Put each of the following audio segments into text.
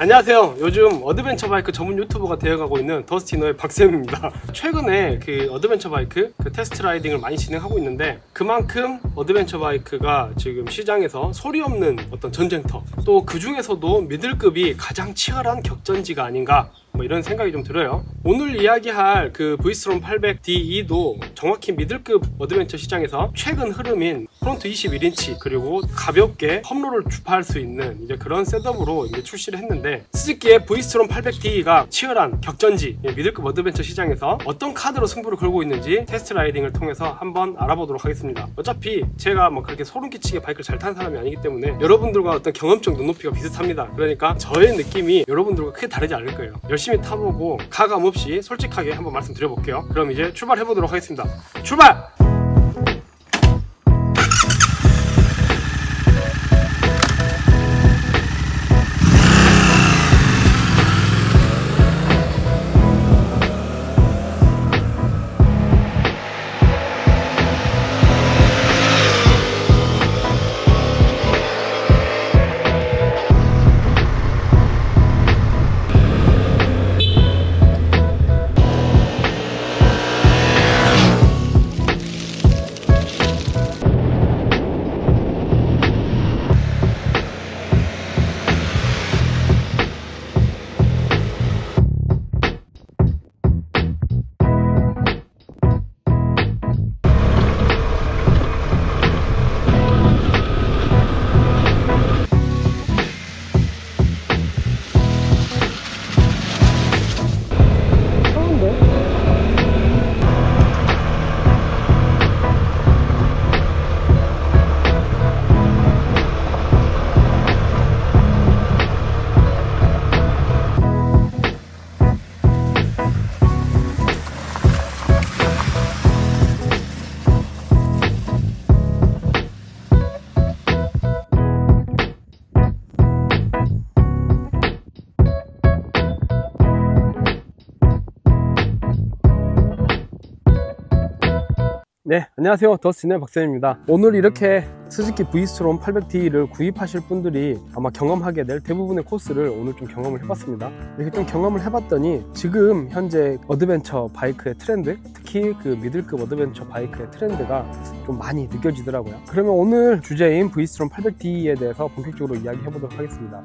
안녕하세요. 요즘 어드벤처 바이크 전문 유튜버가 되어가고 있는 더스티너의 박쌤입니다. 최근에 그 어드벤처 바이크 테스트 라이딩을 많이 진행하고 있는데, 그만큼 어드벤처 바이크가 지금 시장에서 소리 없는 어떤 전쟁터, 또 그 중에서도 미들급이 가장 치열한 격전지가 아닌가, 뭐 이런 생각이 좀 들어요. 오늘 이야기할 그 브이스트롬 800DE도 정확히 미들급 어드벤처 시장에서 최근 흐름인 프론트 21인치 그리고 가볍게 험로를 주파할 수 있는 이제 그런 셋업으로 이제 출시를 했는데, 스즈키의 브이스트롬 800DE가 치열한 격전지 미들급 어드벤처 시장에서 어떤 카드로 승부를 걸고 있는지 테스트 라이딩을 통해서 한번 알아보도록 하겠습니다. 어차피 제가 뭐 그렇게 소름 끼치게 바이크를 잘 타는 사람이 아니기 때문에 여러분들과 어떤 경험적 눈높이가 비슷합니다. 그러니까 저의 느낌이 여러분들과 크게 다르지 않을 거예요. 열심히 타보고 가감 없이 솔직하게 한번 말씀드려볼게요. 그럼 이제 출발해 보도록 하겠습니다. 출발! 네, 안녕하세요. 더스티너의 박쌤입니다. 오늘 이렇게 스즈키 브이스트롬 800D를 구입하실 분들이 아마 경험하게 될 대부분의 코스를 오늘 좀 경험을 해봤습니다. 이렇게 좀 경험을 해봤더니 지금 현재 어드벤처 바이크의 트렌드, 특히 그 미들급 어드벤처 바이크의 트렌드가 좀 많이 느껴지더라고요. 그러면 오늘 주제인 브이스트롬 800D에 대해서 본격적으로 이야기해보도록 하겠습니다.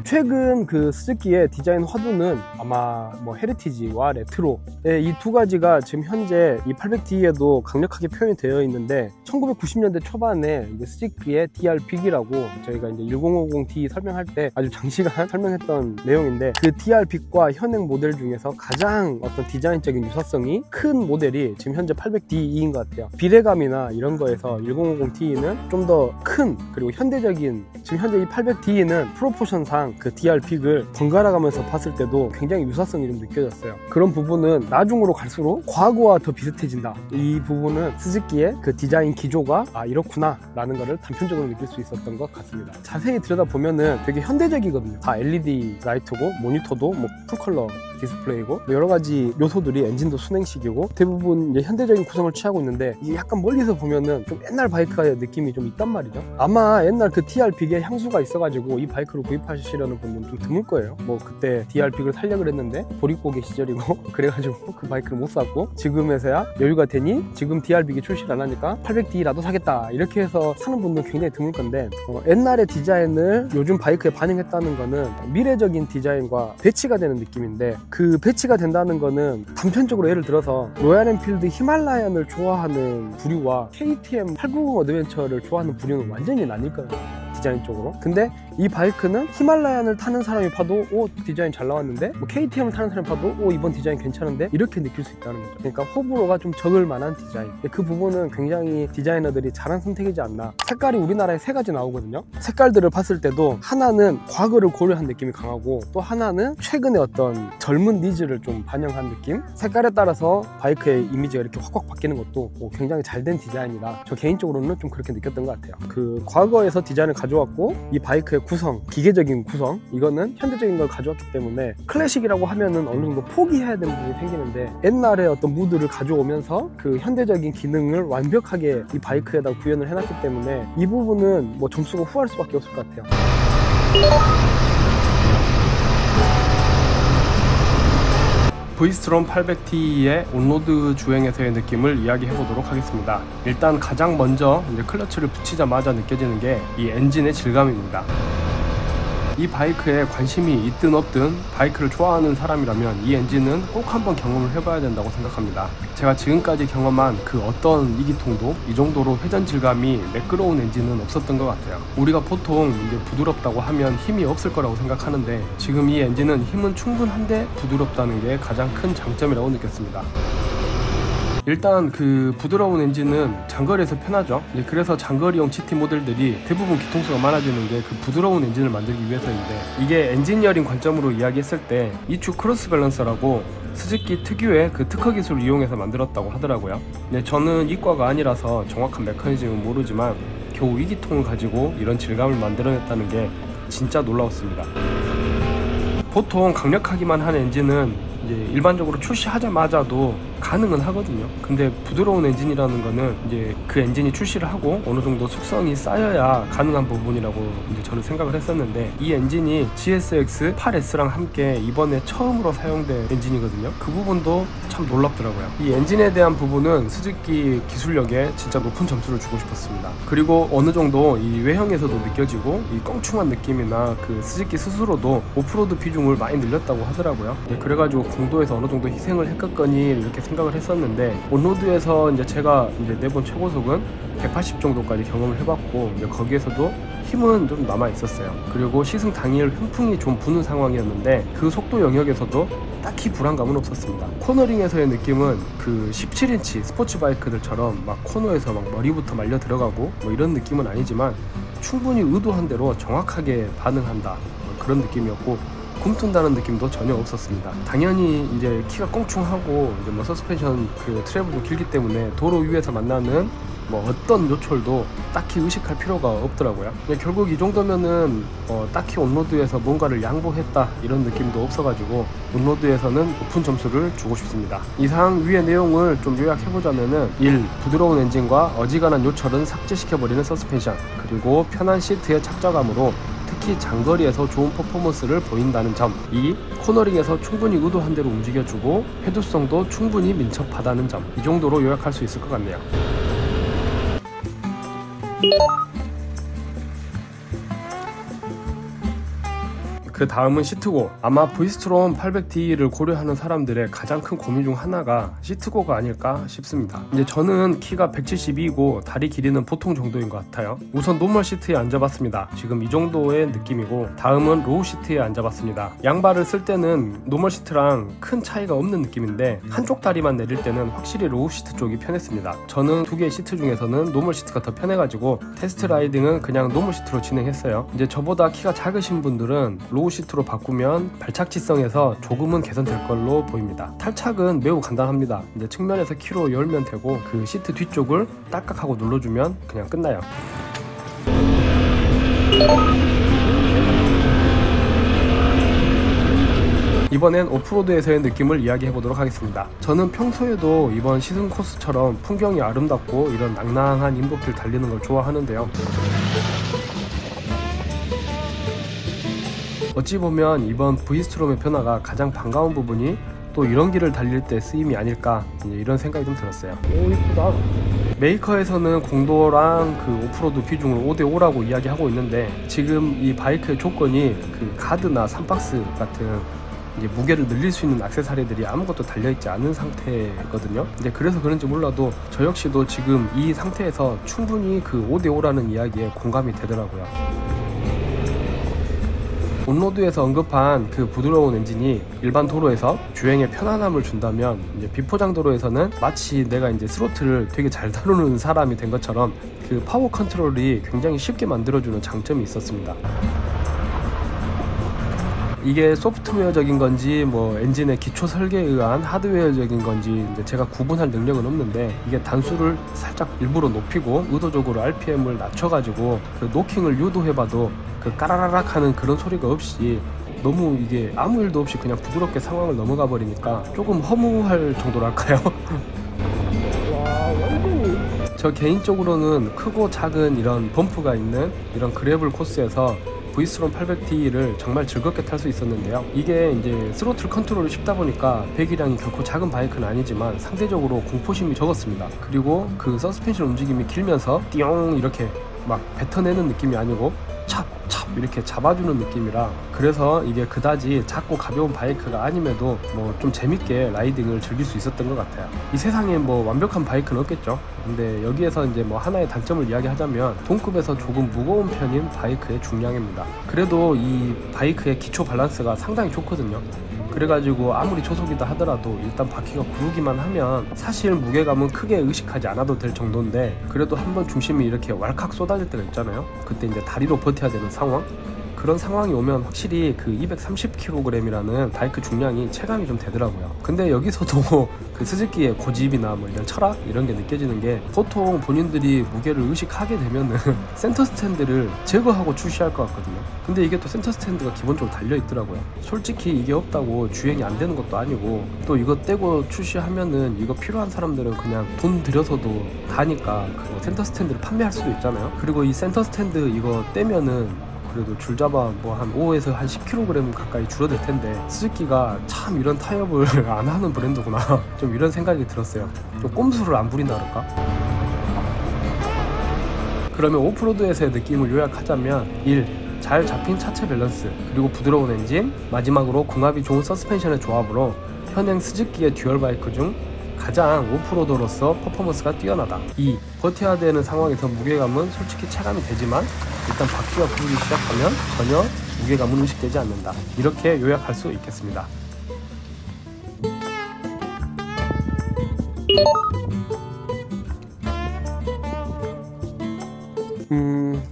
최근 그 스즈키의 디자인 화두는 아마 뭐 헤리티지와 레트로 이 두 가지가 지금 현재 이 800D에도 강력하게 표현이 되어 있는데, 1990년대 초반에 이제 스즈키의 DR빅이라고 저희가 이제 1050D 설명할 때 아주 장시간 설명했던 내용인데, 그 DR빅과 현행 모델 중에서 가장 어떤 디자인적인 유사성이 큰 모델이 지금 현재 800D인 것 같아요. 비례감이나 이런 거에서 1050D는 좀 더 큰, 그리고 현대적인, 지금 현재 이 800D는 프로포션상 그 DR빅을 번갈아 가면서 봤을 때도 굉장히 유사성이 좀 느껴졌어요. 그런 부분은 나중으로 갈수록 과거와 더 비슷해진다. 이 부분은 스즈키의 그 디자인 기조가 이렇구나 라는 거를 단편적으로 느낄 수 있었던 것 같습니다. 자세히 들여다보면은 되게 현대적이거든요. 다 LED 라이트고, 모니터도 뭐 풀컬러 디스플레이고, 여러 가지 요소들이, 엔진도 순행식이고, 대부분 이제 현대적인 구성을 취하고 있는데, 이게 약간 멀리서 보면은 좀 옛날 바이크의 느낌이 좀 있단 말이죠. 아마 옛날 그 DR빅에 향수가 있어가지고 이 바이크를 구입하시려는 분들은 좀 드물 거예요. 뭐 그때 DR빅을 살려고 했는데 보릿고개 시절이고 그래가지고 그 바이크를 못 샀고, 지금에서야 여유가 되니 지금 DR빅이 출시를 안 하니까 800D라도 사겠다 이렇게 해서 사는 분들은 굉장히 드물 건데, 옛날의 디자인을 요즘 바이크에 반영했다는 거는 미래적인 디자인과 배치가 되는 느낌인데, 그 배치가 된다는 거는 단편적으로 예를 들어서 로얄 엔필드 히말라얀을 좋아하는 부류와 KTM 890 어드벤처를 좋아하는 부류는 완전히 나뉠 거예요, 디자인적으로. 근데 이 바이크는 히말라얀을 타는 사람이 봐도 디자인 잘 나왔는데, 뭐 KTM을 타는 사람이 봐도 이번 디자인 괜찮은데, 이렇게 느낄 수 있다는 거죠. 그러니까 호불호가 좀 적을 만한 디자인. 그 부분은 굉장히 디자이너들이 잘한 선택이지 않나. 색깔이 우리나라에 3가지 나오거든요. 색깔들을 봤을 때도 하나는 과거를 고려한 느낌이 강하고, 또 하나는 최근의 어떤 젊은 니즈를 좀 반영한 느낌. 색깔에 따라서 바이크의 이미지가 이렇게 확확 바뀌는 것도 굉장히 잘 된 디자인이라 저 개인적으로는 좀 그렇게 느꼈던 것 같아요. 그 과거에서 디자인을 가져왔고 이 바이크의 구성, 기계적인 구성, 이거는 현대적인 걸 가져왔기 때문에 클래식이라고 하면은 어느 정도 포기해야 되는 부분이 생기는데, 옛날에 어떤 무드를 가져오면서 그 현대적인 기능을 완벽하게 이 바이크에다 구현을 해놨기 때문에 이 부분은 뭐 점수가 후할 수밖에 없을 것 같아요. 브이스트롬 800T의 온로드 주행에서의 느낌을 이야기해 보도록 하겠습니다. 일단 가장 먼저 이제 클러치를 붙이자마자 느껴지는 게 이 엔진의 질감입니다. 이 바이크에 관심이 있든 없든 바이크를 좋아하는 사람이라면 이 엔진은 꼭 한번 경험을 해봐야 된다고 생각합니다. 제가 지금까지 경험한 그 어떤 2기통도 이 정도로 회전 질감이 매끄러운 엔진은 없었던 것 같아요. 우리가 보통 이제 부드럽다고 하면 힘이 없을 거라고 생각하는데, 지금 이 엔진은 힘은 충분한데 부드럽다는 게 가장 큰 장점이라고 느꼈습니다. 일단 그 부드러운 엔진은 장거리에서 편하죠. 그래서 장거리용 GT 모델들이 대부분 기통수가 많아지는 게 그 부드러운 엔진을 만들기 위해서인데, 이게 엔지니어링 관점으로 이야기했을 때 EQ 크로스 밸런서라고 스즈키 특유의 그 특허 기술을 이용해서 만들었다고 하더라고요. 저는 이과가 아니라서 정확한 메커니즘은 모르지만 겨우 2기통을 가지고 이런 질감을 만들어냈다는 게 진짜 놀라웠습니다. 보통 강력하기만 한 엔진은 이제 일반적으로 출시하자마자도 가능은 하거든요. 근데 부드러운 엔진이라는 거는 이제 그 엔진이 출시를 하고 어느 정도 숙성이 쌓여야 가능한 부분이라고 이제 저는 생각을 했었는데, 이 엔진이 GSX 8S랑 함께 이번에 처음으로 사용된 엔진이거든요. 그 부분도 참 놀랍더라고요. 이 엔진에 대한 부분은 스즈키 기술력에 진짜 높은 점수를 주고 싶었습니다. 그리고 어느 정도 이 외형에서도 느껴지고 이 껑충한 느낌이나 그 스즈키 스스로도 오프로드 비중을 많이 늘렸다고 하더라고요. 그래가지고 공도에서 어느 정도 희생을 했겠거니 이렇게 생각을 했었는데, 온로드에서 이제 제가 이제 내본 최고속은 180 정도까지 경험을 해봤고, 거기에서도 힘은 좀 남아 있었어요. 그리고 시승 당일 훈풍이 좀 부는 상황이었는데 그 속도 영역에서도 딱히 불안감은 없었습니다. 코너링에서의 느낌은 그 17인치 스포츠 바이크들처럼 막 코너에서 막 머리부터 말려 들어가고 뭐 이런 느낌은 아니지만 충분히 의도한 대로 정확하게 반응한다, 그런 느낌이었고, 굼뜬다는 느낌도 전혀 없었습니다. 당연히 이제 키가 껑충하고 이제 뭐 서스펜션 그 트래블도 길기 때문에 도로 위에서 만나는 뭐 어떤 요철도 딱히 의식할 필요가 없더라고요. 결국 이 정도면은 딱히 온로드에서 뭔가를 양보했다 이런 느낌도 없어가지고 온로드에서는 높은 점수를 주고 싶습니다. 이상 위의 내용을 좀 요약해보자면은 1. 부드러운 엔진과 어지간한 요철은 삭제시켜버리는 서스펜션, 그리고 편한 시트의 착자감으로 특히 장거리에서 좋은 퍼포먼스를 보인다는 점. 2. 코너링에서 충분히 의도한 대로 움직여주고 해도성도 충분히 민첩하다는 점. 이 정도로 요약할 수 있을 것 같네요. 그 다음은 시트고. 아마 브이스트롬 800D를 고려하는 사람들의 가장 큰 고민 중 하나가 시트고가 아닐까 싶습니다. 이제 저는 키가 172이고 다리 길이는 보통 정도인 것 같아요. 우선 노멀 시트에 앉아봤습니다. 지금 이 정도의 느낌이고, 다음은 로우 시트에 앉아봤습니다. 양발을 쓸 때는 노멀 시트랑 큰 차이가 없는 느낌인데 한쪽 다리만 내릴 때는 확실히 로우 시트 쪽이 편했습니다. 저는 두 개의 시트 중에서는 노멀 시트가 더 편해가지고 테스트 라이딩은 그냥 노멀 시트로 진행했어요. 이제 저보다 키가 작으신 분들은 로우 시트로 바꾸면 발착지성에서 조금은 개선될 걸로 보입니다. 탈착은 매우 간단합니다. 이제 측면에서 키로 열면 되고 그 시트 뒤쪽을 딸깍하고 눌러주면 그냥 끝나요. 이번엔 오프로드에서의 느낌을 이야기해 보도록 하겠습니다. 저는 평소에도 이번 시승 코스처럼 풍경이 아름답고 이런 낭낭한 인도길 달리는 걸 좋아하는데요. 어찌 보면 이번 브이스트롬의 변화가 가장 반가운 부분이 또 이런 길을 달릴 때 쓰임이 아닐까, 이런 생각이 좀 들었어요. 오, 이쁘다. 메이커에서는 공도랑 그 오프로드 비중을 5대5라고 이야기하고 있는데, 지금 이 바이크의 조건이 그 가드나 삼박스 같은 이제 무게를 늘릴 수 있는 액세서리들이 아무것도 달려있지 않은 상태거든요. 이제 그래서 그런지 몰라도 저 역시도 지금 이 상태에서 충분히 그 5대5라는 이야기에 공감이 되더라고요. 온로드에서 언급한 그 부드러운 엔진이 일반 도로에서 주행에 편안함을 준다면, 이제 비포장 도로에서는 마치 내가 이제 스로틀을 되게 잘 다루는 사람이 된 것처럼 그 파워 컨트롤이 굉장히 쉽게 만들어주는 장점이 있었습니다. 이게 소프트웨어적인 건지 뭐 엔진의 기초 설계에 의한 하드웨어적인 건지 이제 제가 구분할 능력은 없는데, 이게 단수를 살짝 일부러 높이고 의도적으로 RPM을 낮춰가지고 그 노킹을 유도해봐도 그 그 까라라락 하는 그런 소리가 없이 너무 이게 아무 일도 없이 그냥 부드럽게 상황을 넘어가 버리니까 조금 허무할 정도랄까요? 와, 완전히. 저 개인적으로는 크고 작은 이런 범프가 있는 이런 그래블 코스에서 브이스트롬 800D를 정말 즐겁게 탈 수 있었는데요. 이게 이제 스로틀 컨트롤이 쉽다 보니까 배기량이 결코 작은 바이크는 아니지만 상대적으로 공포심이 적었습니다. 그리고 그 서스펜션 움직임이 길면서 띠용 이렇게 막 뱉어내는 느낌이 아니고 찹찹 이렇게 잡아주는 느낌이라, 그래서 이게 그다지 작고 가벼운 바이크가 아님에도 뭐 좀 재밌게 라이딩을 즐길 수 있었던 것 같아요. 이 세상에 뭐 완벽한 바이크는 없겠죠. 근데 여기에서 이제 뭐 하나의 단점을 이야기하자면 동급에서 조금 무거운 편인 바이크의 중량입니다. 그래도 이 바이크의 기초 밸런스가 상당히 좋거든요. 그래가지고 아무리 초속이다 하더라도 일단 바퀴가 구르기만 하면 사실 무게감은 크게 의식하지 않아도 될 정도인데, 그래도 한번 중심이 이렇게 왈칵 쏟아질 때가 있잖아요. 그때 이제 다리로 버텨야 되는 상황, 그런 상황이 오면 확실히 그 230kg이라는 바이크 중량이 체감이 좀 되더라고요. 근데 여기서도 그 스즈키의 고집이나 뭐 이런 철학 이런 게 느껴지는 게, 보통 본인들이 무게를 의식하게 되면은 센터 스탠드를 제거하고 출시할 것 같거든요. 근데 이게 또 센터 스탠드가 기본적으로 달려 있더라고요. 솔직히 이게 없다고 주행이 안 되는 것도 아니고, 또 이거 떼고 출시하면은 이거 필요한 사람들은 그냥 돈 들여서도 가니까 그 센터 스탠드를 판매할 수도 있잖아요. 그리고 이 센터 스탠드 이거 떼면은 그래도 줄잡아 뭐 한 5에서 한 10kg 가까이 줄어들 텐데, 스즈키가 참 이런 타협을 안 하는 브랜드구나 좀 이런 생각이 들었어요. 좀 꼼수를 안 부린다 그럴까? 그러면 오프로드에서의 느낌을 요약하자면 1. 잘 잡힌 차체 밸런스, 그리고 부드러운 엔진, 마지막으로 궁합이 좋은 서스펜션의 조합으로 현행 스즈키의 듀얼 바이크 중 가장 오프로더로서 퍼포먼스가 뛰어나다. 2. 버텨야 되는 상황에서 무게감은 솔직히 체감이 되지만 일단 바퀴가 부르기 시작하면 전혀 무게감은 의식되지 않는다. 이렇게 요약할 수 있겠습니다.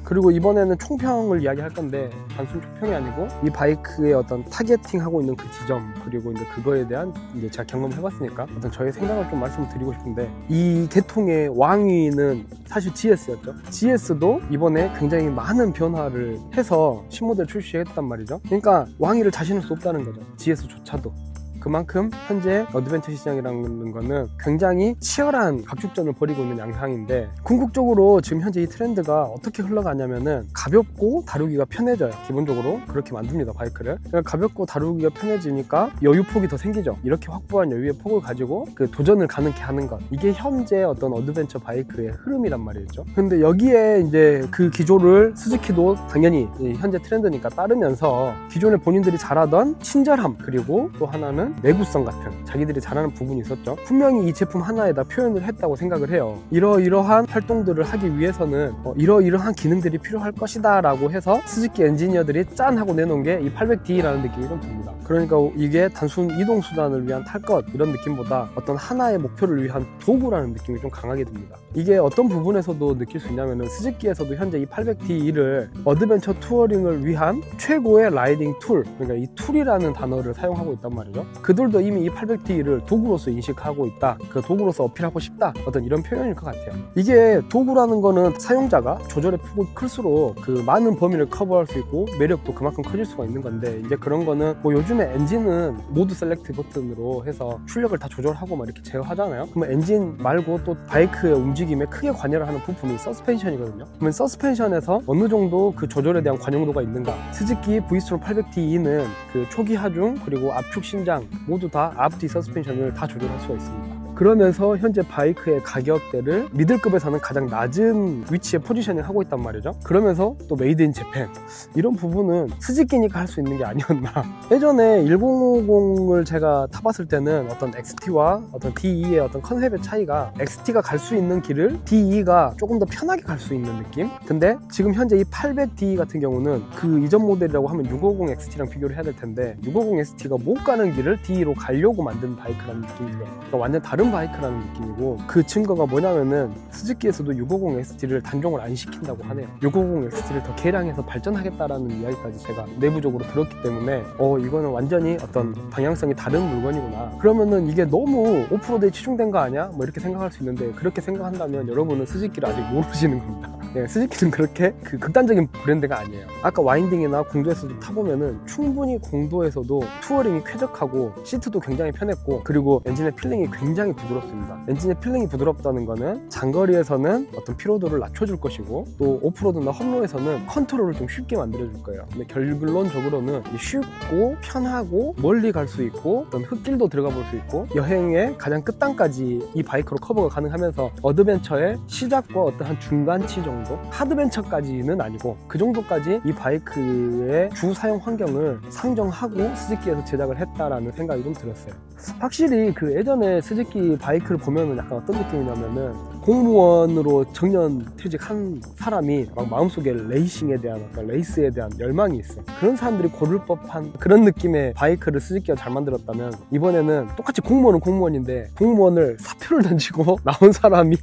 그리고 이번에는 총평을 이야기할 건데, 단순 총평이 아니고 이 바이크의 어떤 타겟팅하고 있는 그 지점, 그리고 이제 그거에 대한 이제 제가 경험을 해봤으니까 어떤 저의 생각을 좀 말씀을 드리고 싶은데, 이 계통의 왕위는 사실 GS였죠. GS도 이번에 굉장히 많은 변화를 해서 신모델 출시했단 말이죠. 그러니까 왕위를 자신할 수 없다는 거죠, GS조차도. 그만큼 현재 어드벤처 시장이라는 거는 굉장히 치열한 각축전을 벌이고 있는 양상인데, 궁극적으로 지금 현재 이 트렌드가 어떻게 흘러가냐면은 가볍고 다루기가 편해져요. 기본적으로 그렇게 만듭니다, 바이크를. 그러니까 가볍고 다루기가 편해지니까 여유폭이 더 생기죠. 이렇게 확보한 여유의 폭을 가지고 그 도전을 가능케 하는 것, 이게 현재 어떤 어드벤처 바이크의 흐름이란 말이죠. 근데 여기에 이제 그 기조를 스즈키도 당연히 현재 트렌드니까 따르면서 기존에 본인들이 잘하던 친절함, 그리고 또 하나는 내구성 같은 자기들이 잘하는 부분이 있었죠. 분명히 이 제품 하나에다 표현을 했다고 생각을 해요. 이러이러한 활동들을 하기 위해서는 이러이러한 기능들이 필요할 것이다 라고 해서 스즈키 엔지니어들이 짠 하고 내놓은 게 이 800D라는 느낌이 좀 듭니다. 그러니까 이게 단순 이동수단을 위한 탈 것 이런 느낌보다 어떤 하나의 목표를 위한 도구라는 느낌이 좀 강하게 듭니다. 이게 어떤 부분에서도 느낄 수 있냐면은, 스즈키에서도 현재 이 800D를 어드벤처 투어링을 위한 최고의 라이딩 툴, 그러니까 이 툴이라는 단어를 사용하고 있단 말이죠. 그들도 이미 이 800D를 도구로서 인식하고 있다, 그 도구로서 어필하고 싶다, 어떤 이런 표현일 것 같아요. 이게 도구라는 거는 사용자가 조절의 폭이 클수록 그 많은 범위를 커버할 수 있고 매력도 그만큼 커질 수가 있는 건데, 이제 그런 거는 뭐 요즘에 엔진은 모드 셀렉트 버튼으로 해서 출력을 다 조절하고 막 이렇게 제어하잖아요. 그러면 엔진 말고 또 바이크의 움직임에 크게 관여를 하는 부품이 서스펜션이거든요. 그러면 서스펜션에서 어느 정도 그 조절에 대한 관용도가 있는가? 스즈키 브이스트롬 800D는 그 초기 하중 그리고 압축 신장 모두 다 앞뒤 서스펜션을 다 조절할 수가 있습니다. 그러면서 현재 바이크의 가격대를 미들급에서는 가장 낮은 위치에 포지셔닝 하고 있단 말이죠. 그러면서 또 메이드 인 재팬, 이런 부분은 스즈키니까 할 수 있는 게 아니었나. 예전에 1050을 제가 타봤을 때는 어떤 XT와 어떤 DE의 어떤 컨셉의 차이가, XT가 갈 수 있는 길을 DE가 조금 더 편하게 갈 수 있는 느낌? 근데 지금 현재 이 800D 같은 경우는 그 이전 모델이라고 하면 650 XT랑 비교를 해야 될 텐데, 650 XT가 못 가는 길을 DE로 가려고 만든 바이크라는 느낌이 들어요. 그러니까 완전 다른 바이크라는 느낌이고, 그 증거가 뭐냐면은 스즈키에서도 650 XT를 단종을 안 시킨다고 하네요. 650 XT를 더 개량해서 발전하겠다라는 이야기까지 제가 내부적으로 들었기 때문에 이거는 완전히 어떤 방향성이 다른 물건이구나. 그러면은 이게 너무 오프로드에 치중된 거 아니야? 뭐 이렇게 생각할 수 있는데, 그렇게 생각한다면 여러분은 스즈키를 아직 모르시는 겁니다. 네, 스즈키는 그렇게 극단적인 브랜드가 아니에요. 아까 와인딩이나 공도에서도 타보면은 충분히 공도에서도 투어링이 쾌적하고 시트도 굉장히 편했고, 그리고 엔진의 필링이 굉장히 부드럽습니다. 엔진의 필링이 부드럽다는 거는 장거리에서는 어떤 피로도를 낮춰줄 것이고, 또 오프로드나 험로에서는 컨트롤을 좀 쉽게 만들어줄 거예요. 근데 결론적으로는 쉽고 편하고 멀리 갈 수 있고, 어떤 흙길도 들어가 볼 수 있고, 여행의 가장 끝단까지 이 바이크로 커버가 가능하면서 어드벤처의 시작과 어떤 한 중간치 정도, 하드벤처까지는 아니고 그 정도까지 이 바이크의 주 사용 환경을 상정하고 스즈키에서 제작을 했다라는 생각이 좀 들었어요. 확실히 그 예전에 스즈키 바이크를 보면은 약간 어떤 느낌이냐면은, 공무원으로 정년 퇴직한 사람이 막 마음속에 레이싱에 대한 어떤 레이스에 대한 열망이 있어. 그런 사람들이 고를 법한 그런 느낌의 바이크를 스즈키가 잘 만들었다면, 이번에는 똑같이 공무원은 공무원인데 공무원을 사표를 던지고 나온 사람이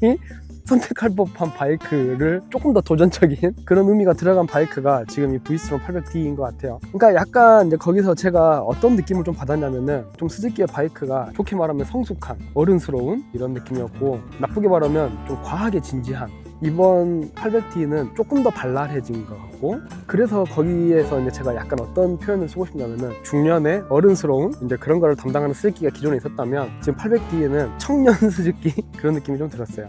선택할 법한 바이크를 조금 더 도전적인 그런 의미가 들어간 바이크가 지금 이 브이스트롬 800D인 것 같아요. 그러니까 약간 이제 거기서 제가 어떤 느낌을 좀 받았냐면은, 좀 스즈키의 바이크가 좋게 말하면 성숙한, 어른스러운 이런 느낌이었고, 나쁘게 말하면 좀 과하게 진지한, 이번 800D는 조금 더 발랄해진 것 같고, 그래서 거기에서 이제 제가 약간 어떤 표현을 쓰고 싶냐면은, 중년의 어른스러운 이제 그런 거를 담당하는 스즈키가 기존에 있었다면, 지금 800D에는 청년 스즈키 그런 느낌이 좀 들었어요.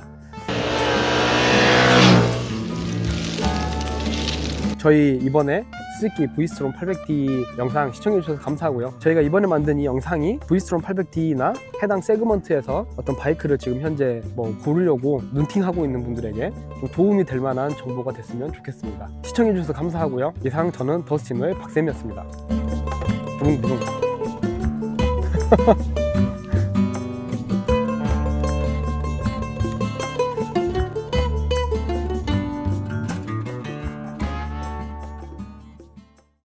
저희 이번에 스즈키 브이스트롬 800D 영상 시청해주셔서 감사하고요. 저희가 이번에 만든 이 영상이 브이스트롬 800D나 해당 세그먼트에서 어떤 바이크를 지금 현재 고르려고 눈팅하고 있는 분들에게 좀 도움이 될 만한 정보가 됐으면 좋겠습니다. 시청해주셔서 감사하고요. 이상 저는 더스틴의 박쌤이었습니다. 부릉부릉.